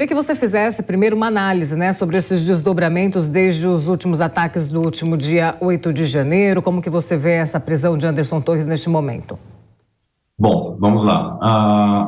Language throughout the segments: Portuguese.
Queria que você fizesse primeiro uma análise, né, sobre esses desdobramentos desde os últimos ataques do último dia 8 de janeiro. Como que você vê essa prisão de Anderson Torres neste momento? Bom, vamos lá.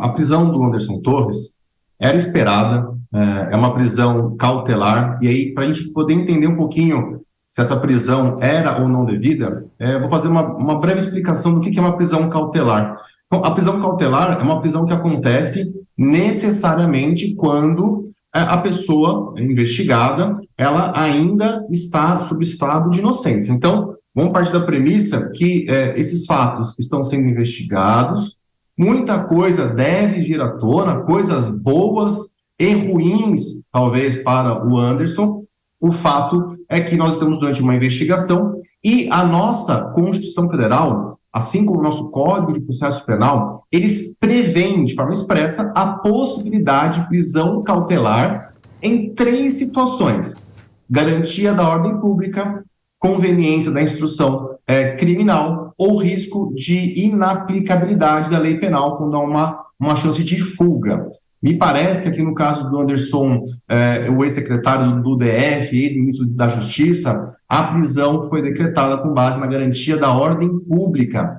A prisão do Anderson Torres era esperada, é uma prisão cautelar, e aí, para a gente poder entender um pouquinho se essa prisão era ou não devida, vou fazer uma breve explicação do que é uma prisão cautelar. Então, a prisão cautelar é uma prisão que acontece necessariamente quando a pessoa investigada, ela ainda está sob estado de inocência. Então, vamos partir da premissa que esses fatos estão sendo investigados, muita coisa deve vir à tona, coisas boas e ruins, talvez, para o Anderson. O fato é que nós estamos durante uma investigação e a nossa Constituição Federal, assim como o nosso Código de Processo Penal, eles prevêem de forma expressa a possibilidade de prisão cautelar em 3 situações: garantia da ordem pública, conveniência da instrução criminal ou risco de inaplicabilidade da lei penal quando há uma chance de fuga. Me parece que aqui no caso do Anderson, o ex-secretário do DF, ex-ministro da Justiça, a prisão foi decretada com base na garantia da ordem pública.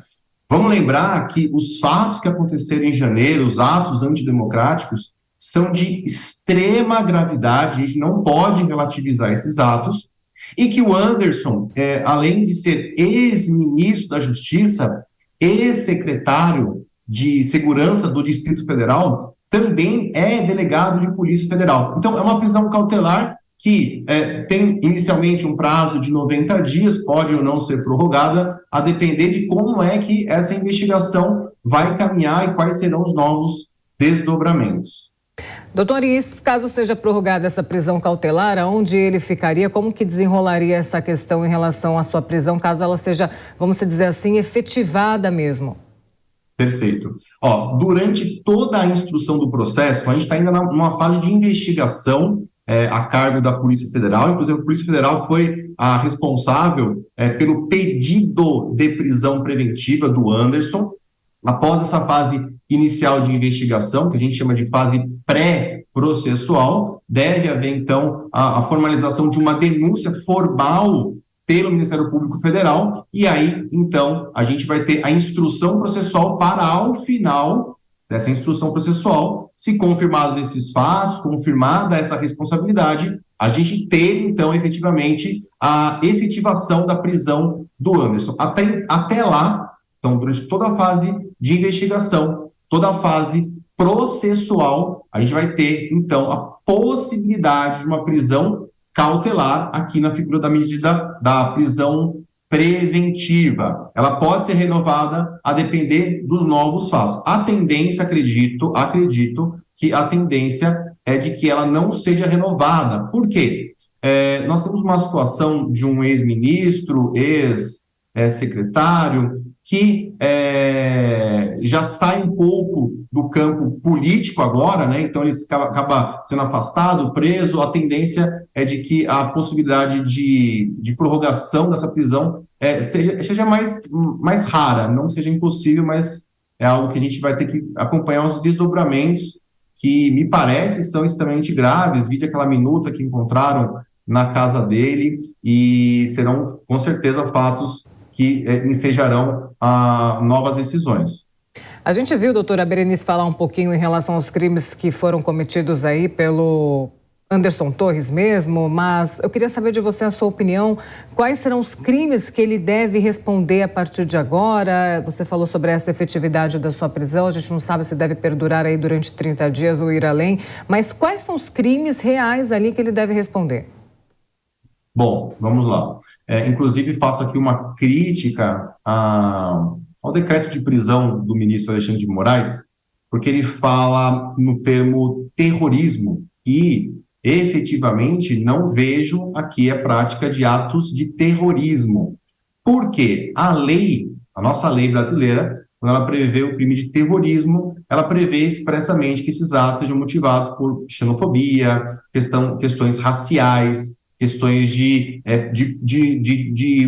Vamos lembrar que os fatos que aconteceram em janeiro, os atos antidemocráticos, são de extrema gravidade, a gente não pode relativizar esses atos, e que o Anderson, além de ser ex-ministro da Justiça, ex-secretário de Segurança do Distrito Federal, também é delegado de Polícia Federal. Então, é uma prisão cautelar que tem inicialmente um prazo de 90 dias, pode ou não ser prorrogada, a depender de como é que essa investigação vai caminhar e quais serão os novos desdobramentos. Doutor, e caso seja prorrogada essa prisão cautelar, aonde ele ficaria? Como que desenrolaria essa questão em relação à sua prisão, caso ela seja, vamos dizer assim, efetivada mesmo? Perfeito. Durante toda a instrução do processo, a gente está ainda numa fase de investigação a cargo da Polícia Federal. Inclusive, a Polícia Federal foi a responsável pelo pedido de prisão preventiva do Anderson. Após essa fase inicial de investigação, que a gente chama de fase pré-processual, deve haver, então, a formalização de uma denúncia formal pelo Ministério Público Federal, e aí, então, a gente vai ter a instrução processual para, ao final dessa instrução processual, se confirmados esses fatos, confirmada essa responsabilidade, a gente ter, então, efetivamente, a efetivação da prisão do Anderson. Até lá, então, durante toda a fase de investigação, toda a fase processual, a gente vai ter, então, a possibilidade de uma prisão cautelar aqui na figura da medida da prisão preventiva. Ela pode ser renovada a depender dos novos fatos. A tendência, acredito que a tendência é de que ela não seja renovada. Por quê? Nós temos uma situação de um ex-ministro, ex-secretário, que já sai um pouco do campo político agora, né? Então ele acaba sendo afastado, preso. A tendência é de que a possibilidade de prorrogação dessa prisão seja mais rara, não seja impossível, mas é algo que a gente vai ter que acompanhar os desdobramentos, que me parece são extremamente graves, vide aquela minuta que encontraram na casa dele, e serão com certeza fatos que ensejarão novas decisões. A gente viu, doutora Berenice, falar um pouquinho em relação aos crimes que foram cometidos aí pelo Anderson Torres mesmo, mas eu queria saber de você a sua opinião, quais serão os crimes que ele deve responder a partir de agora? Você falou sobre essa efetividade da sua prisão, a gente não sabe se deve perdurar aí durante 30 dias ou ir além, mas quais são os crimes reais ali que ele deve responder? Bom, vamos lá. Inclusive, faço aqui uma crítica ao decreto de prisão do ministro Alexandre de Moraes, porque ele fala no termo terrorismo e, efetivamente, não vejo aqui a prática de atos de terrorismo. Por quê? A nossa lei brasileira, quando ela prevê o crime de terrorismo, ela prevê expressamente que esses atos sejam motivados por xenofobia, questões raciais, questões de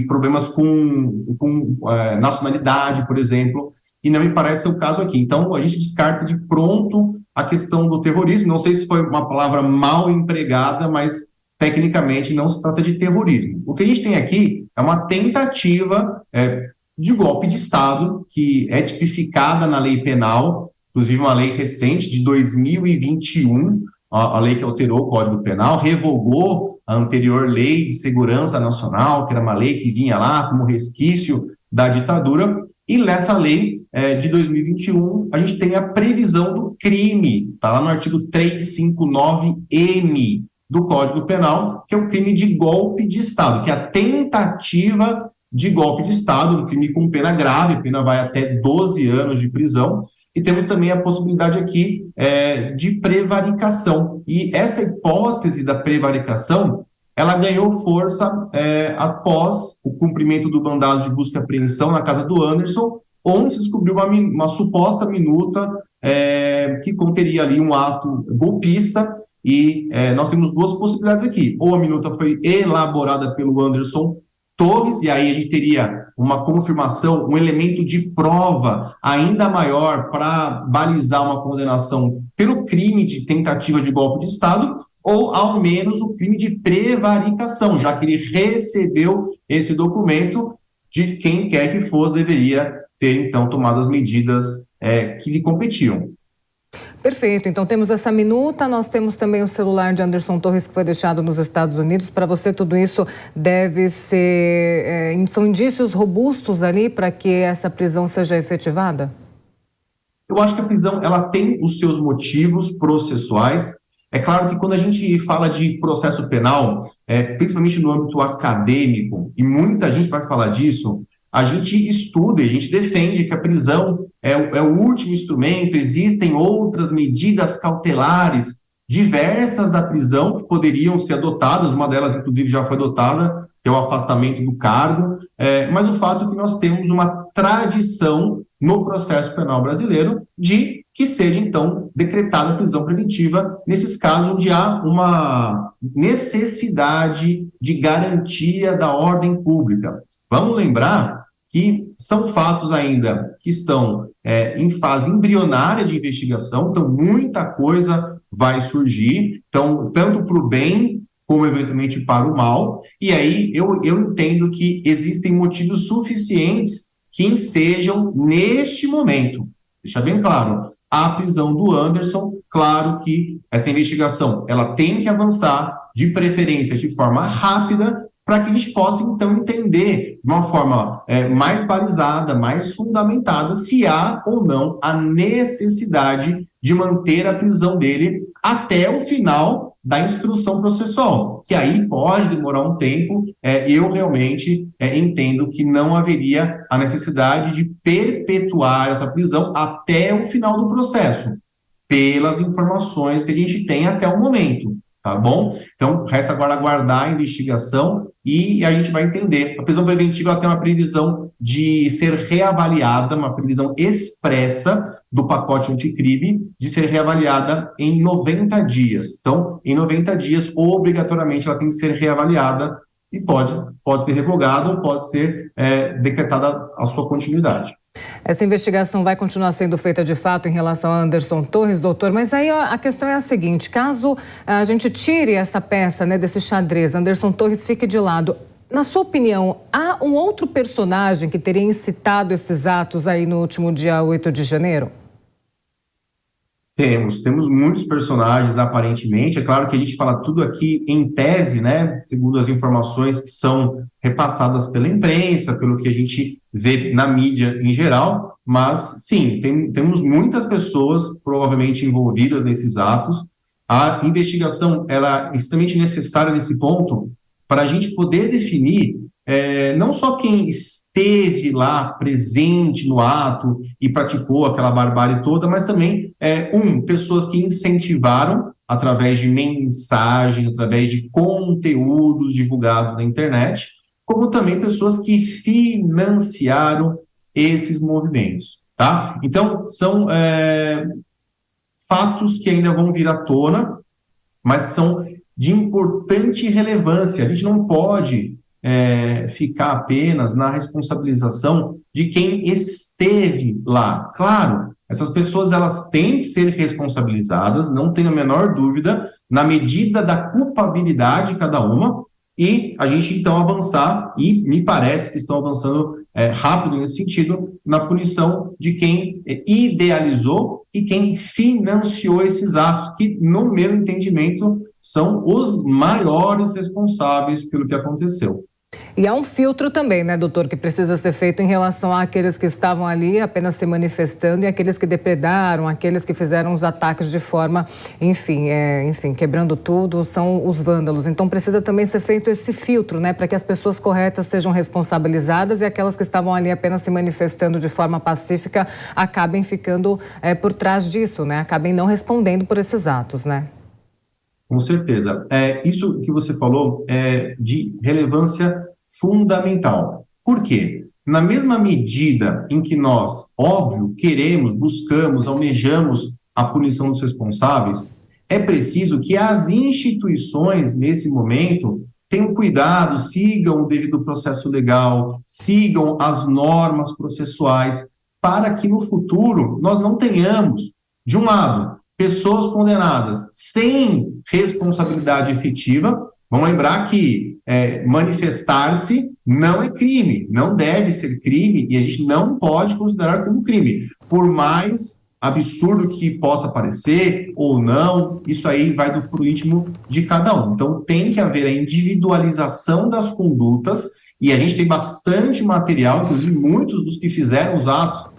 problemas com nacionalidade, por exemplo, e não me parece ser o caso aqui. Então, a gente descarta de pronto a questão do terrorismo. Não sei se foi uma palavra mal empregada, mas tecnicamente não se trata de terrorismo. O que a gente tem aqui é uma tentativa de golpe de Estado, que é tipificada na lei penal, inclusive uma lei recente, de 2021, a lei que alterou o Código Penal, revogou a anterior Lei de Segurança Nacional, que era uma lei que vinha lá como resquício da ditadura, e nessa lei de 2021, a gente tem a previsão do crime, está lá no artigo 359-M do Código Penal, que é o crime de golpe de Estado, que é a tentativa de golpe de Estado, um crime com pena grave, a pena vai até 12 anos de prisão, e temos também a possibilidade aqui de prevaricação. E essa hipótese da prevaricação, ela ganhou força após o cumprimento do mandado de busca e apreensão na casa do Anderson, onde se descobriu uma suposta minuta que conteria ali um ato golpista, e nós temos duas possibilidades aqui. Ou a minuta foi elaborada pelo Anderson Torres, e aí a gente teria uma confirmação, um elemento de prova ainda maior para balizar uma condenação pelo crime de tentativa de golpe de Estado, ou ao menos o crime de prevaricação, já que ele recebeu esse documento de quem quer que fosse, deveria ter então tomado as medidas que lhe competiam. Perfeito, então temos essa minuta, nós temos também o celular de Anderson Torres que foi deixado nos Estados Unidos. Para você tudo isso deve ser, são indícios robustos ali para que essa prisão seja efetivada? Eu acho que a prisão ela tem os seus motivos processuais. É claro que quando a gente fala de processo penal, principalmente no âmbito acadêmico, e muita gente vai falar disso, a gente estuda e a gente defende que a prisão é o último instrumento, existem outras medidas cautelares diversas da prisão que poderiam ser adotadas, uma delas inclusive já foi adotada, que é o afastamento do cargo, mas o fato é que nós temos uma tradição no processo penal brasileiro de que seja, então, decretada a prisão preventiva nesses casos onde há uma necessidade de garantia da ordem pública. Vamos lembrar que são fatos ainda que estão em fase embrionária de investigação, então muita coisa vai surgir, então, tanto para o bem como eventualmente para o mal, e aí eu entendo que existem motivos suficientes que ensejam neste momento, deixa bem claro, a prisão do Anderson. Claro que essa investigação ela tem que avançar, de preferência de forma rápida, para que a gente possa, então, entender de uma forma mais balizada, mais fundamentada, se há ou não a necessidade de manter a prisão dele até o final da instrução processual, que aí pode demorar um tempo. Eu realmente entendo que não haveria a necessidade de perpetuar essa prisão até o final do processo, pelas informações que a gente tem até o momento. Tá bom? Então, resta agora aguardar a investigação e a gente vai entender. A prisão preventiva ela tem uma previsão de ser reavaliada, uma previsão expressa do pacote anticrime, de ser reavaliada em 90 dias. Então, em 90 dias, obrigatoriamente, ela tem que ser reavaliada e pode ser revogada ou pode ser decretada a sua continuidade. Essa investigação vai continuar sendo feita de fato em relação a Anderson Torres, doutor, mas aí a questão é a seguinte: caso a gente tire essa peça, né, desse xadrez, Anderson Torres fique de lado, na sua opinião, há um outro personagem que teria incitado esses atos aí no último dia 8 de janeiro? Temos muitos personagens, aparentemente. É claro que a gente fala tudo aqui em tese, né? Segundo as informações que são repassadas pela imprensa, pelo que a gente vê na mídia em geral. Mas, sim, temos muitas pessoas provavelmente envolvidas nesses atos. A investigação ela é extremamente necessária nesse ponto para a gente poder definir não só quem esteve lá presente no ato e praticou aquela barbárie toda, mas também, pessoas que incentivaram através de mensagens, através de conteúdos divulgados na internet, como também pessoas que financiaram esses movimentos, tá? Então, são fatos que ainda vão vir à tona, mas que são de importante relevância. A gente não pode ficar apenas na responsabilização de quem esteve lá. Claro, Essas pessoas, elas têm que ser responsabilizadas, não tenho a menor dúvida, na medida da culpabilidade de cada uma, e a gente então avançar, e me parece que estão avançando rápido nesse sentido, na punição de quem idealizou e quem financiou esses atos, que, no meu entendimento, são os maiores responsáveis pelo que aconteceu. E há um filtro também, né, doutor, que precisa ser feito em relação àqueles que estavam ali apenas se manifestando e aqueles que depredaram, aqueles que fizeram os ataques de forma, enfim, quebrando tudo, são os vândalos. Então precisa também ser feito esse filtro, né, para que as pessoas corretas sejam responsabilizadas e aquelas que estavam ali apenas se manifestando de forma pacífica acabem ficando por trás disso, né, acabem não respondendo por esses atos, né? Com certeza. Isso que você falou é de relevância fundamental. Por quê? Na mesma medida em que nós, óbvio, queremos, buscamos, almejamos a punição dos responsáveis, é preciso que as instituições, nesse momento, tenham cuidado, sigam o devido processo legal, sigam as normas processuais, para que no futuro nós não tenhamos, de um lado, pessoas condenadas sem responsabilidade efetiva. Vamos lembrar que manifestar-se não é crime, não deve ser crime e a gente não pode considerar como crime. Por mais absurdo que possa parecer ou não, isso aí vai do foro íntimo de cada um. Então tem que haver a individualização das condutas e a gente tem bastante material, inclusive muitos dos que fizeram os atos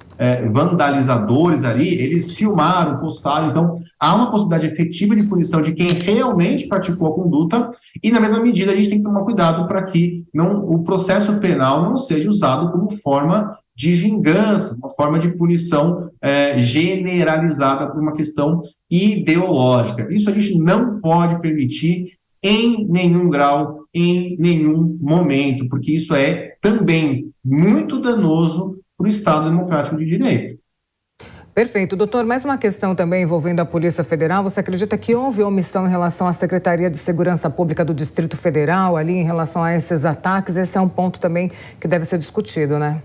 vandalizadores ali, eles filmaram, postaram, então há uma possibilidade efetiva de punição de quem realmente praticou a conduta e na mesma medida a gente tem que tomar cuidado para que o processo penal não seja usado como forma de vingança, uma forma de punição generalizada por uma questão ideológica. Isso a gente não pode permitir em nenhum grau, em nenhum momento, porque isso é também muito danoso para o Estado Democrático de Direito. Perfeito. Doutor, mais uma questão também envolvendo a Polícia Federal. Você acredita que houve omissão em relação à Secretaria de Segurança Pública do Distrito Federal, ali em relação a esses ataques? Esse é um ponto também que deve ser discutido, né?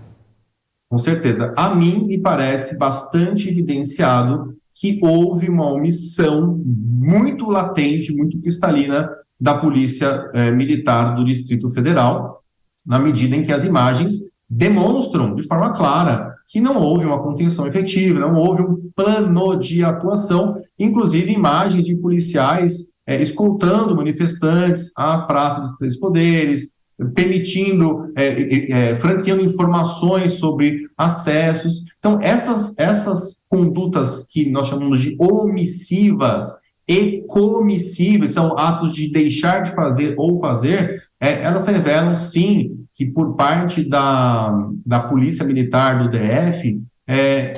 Com certeza. A mim me parece bastante evidenciado que houve uma omissão muito latente, muito cristalina da Polícia Militar do Distrito Federal, na medida em que as imagens demonstram de forma clara que não houve uma contenção efetiva, não houve um plano de atuação, inclusive imagens de policiais escoltando manifestantes à Praça dos Três Poderes, permitindo, franqueando informações sobre acessos. Então, essas condutas que nós chamamos de omissivas e comissivas, são atos de deixar de fazer ou fazer, elas revelam, sim, que por parte da Polícia Militar do DF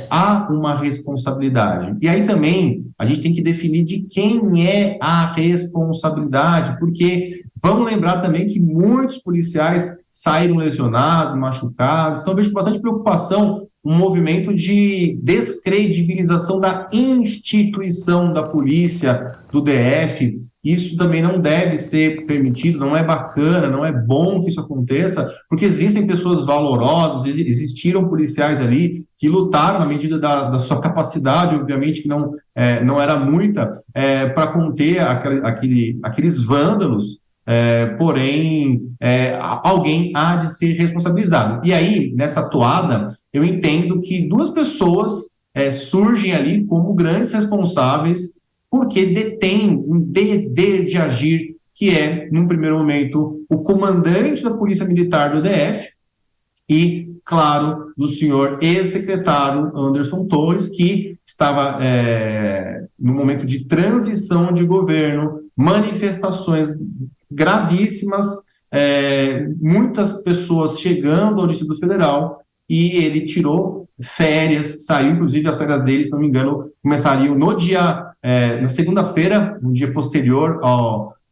há uma responsabilidade. E aí também a gente tem que definir de quem é a responsabilidade, porque vamos lembrar também que muitos policiais saíram lesionados, machucados, então eu vejo com bastante preocupação um movimento de descredibilização da instituição da polícia do DF. Isso também não deve ser permitido, não é bacana, não é bom que isso aconteça, porque existem pessoas valorosas, existiram policiais ali que lutaram na medida da sua capacidade, obviamente que não era muita, para conter aqueles vândalos, porém alguém há de ser responsabilizado. E aí, nessa toada, eu entendo que duas pessoas surgem ali como grandes responsáveis porque detém um dever de agir, que é, num primeiro momento, o comandante da Polícia Militar do DF e, claro, do senhor ex-secretário Anderson Torres, que estava no momento de transição de governo, manifestações gravíssimas, muitas pessoas chegando ao Distrito Federal, e ele tirou férias, saiu, inclusive as férias dele, se não me engano, começariam na segunda-feira, no dia posterior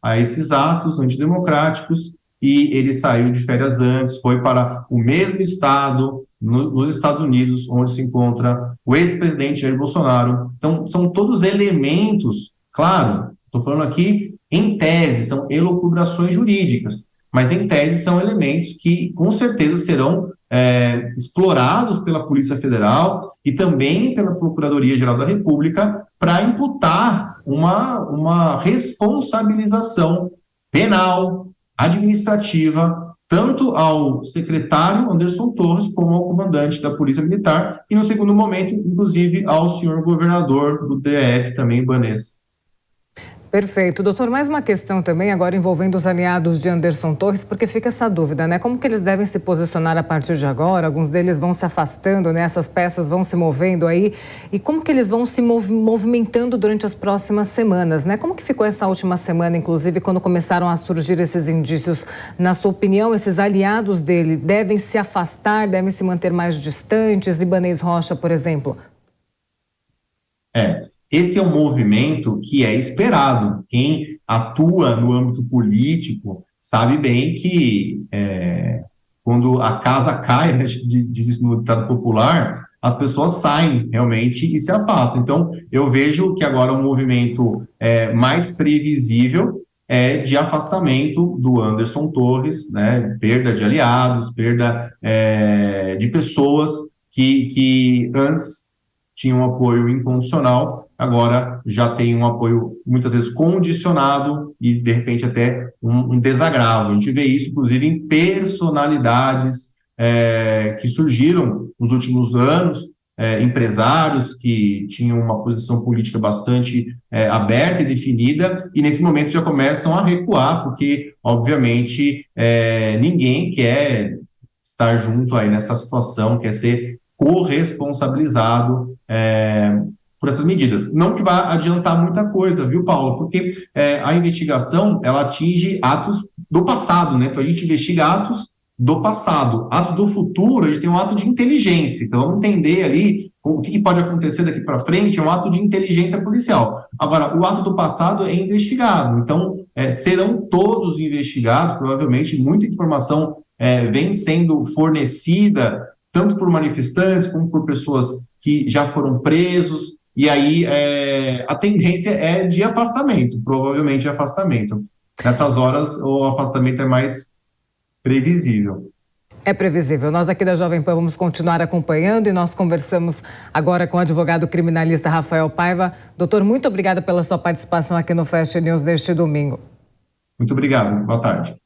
a esses atos antidemocráticos, e ele saiu de férias antes, foi para o mesmo estado, nos Estados Unidos, onde se encontra o ex-presidente Jair Bolsonaro. Então, são todos elementos, claro, estou falando aqui em tese, são elucubrações jurídicas, mas em tese são elementos que, com certeza, serão explorados pela Polícia Federal e também pela Procuradoria-Geral da República para imputar uma responsabilização penal, administrativa, tanto ao secretário Anderson Torres como ao comandante da Polícia Militar e, no segundo momento, inclusive, ao senhor governador do DF, também, Ibanez. Perfeito. Doutor, mais uma questão também agora envolvendo os aliados de Anderson Torres, porque fica essa dúvida, né? Como que eles devem se posicionar a partir de agora? Alguns deles vão se afastando, né? Essas peças vão se movendo aí. E como que eles vão se movimentando durante as próximas semanas, né? Como que ficou essa última semana, inclusive, quando começaram a surgir esses indícios? Na sua opinião, esses aliados dele devem se afastar, devem se manter mais distantes? Ibanez Rocha, por exemplo? Esse é um movimento que é esperado. Quem atua no âmbito político sabe bem que quando a casa cai, né, diz isso no ditado popular, as pessoas saem realmente e se afastam. Então, eu vejo que agora o movimento mais previsível é de afastamento do Anderson Torres, né, perda de aliados, perda de pessoas que antes tinham um apoio incondicional, agora já tem um apoio muitas vezes condicionado e de repente até um desagravo. A gente vê isso inclusive em personalidades que surgiram nos últimos anos, empresários que tinham uma posição política bastante aberta e definida e nesse momento já começam a recuar, porque obviamente ninguém quer estar junto aí nessa situação, quer ser corresponsabilizado por essas medidas. Não que vá adiantar muita coisa, viu, Paulo? Porque a investigação, ela atinge atos do passado, né? Então, a gente investiga atos do passado. Atos do futuro, a gente tem um ato de inteligência. Então, vamos entender ali o que pode acontecer daqui para frente, é um ato de inteligência policial. Agora, o ato do passado é investigado. Então, serão todos investigados, provavelmente muita informação vem sendo fornecida tanto por manifestantes como por pessoas que já foram presos, e aí a tendência é de afastamento, provavelmente afastamento. Nessas horas, o afastamento é mais previsível. É previsível. Nós aqui da Jovem Pan vamos continuar acompanhando e nós conversamos agora com o advogado criminalista Rafael Paiva. Doutor, muito obrigada pela sua participação aqui no Fast News deste domingo. Muito obrigado. Boa tarde.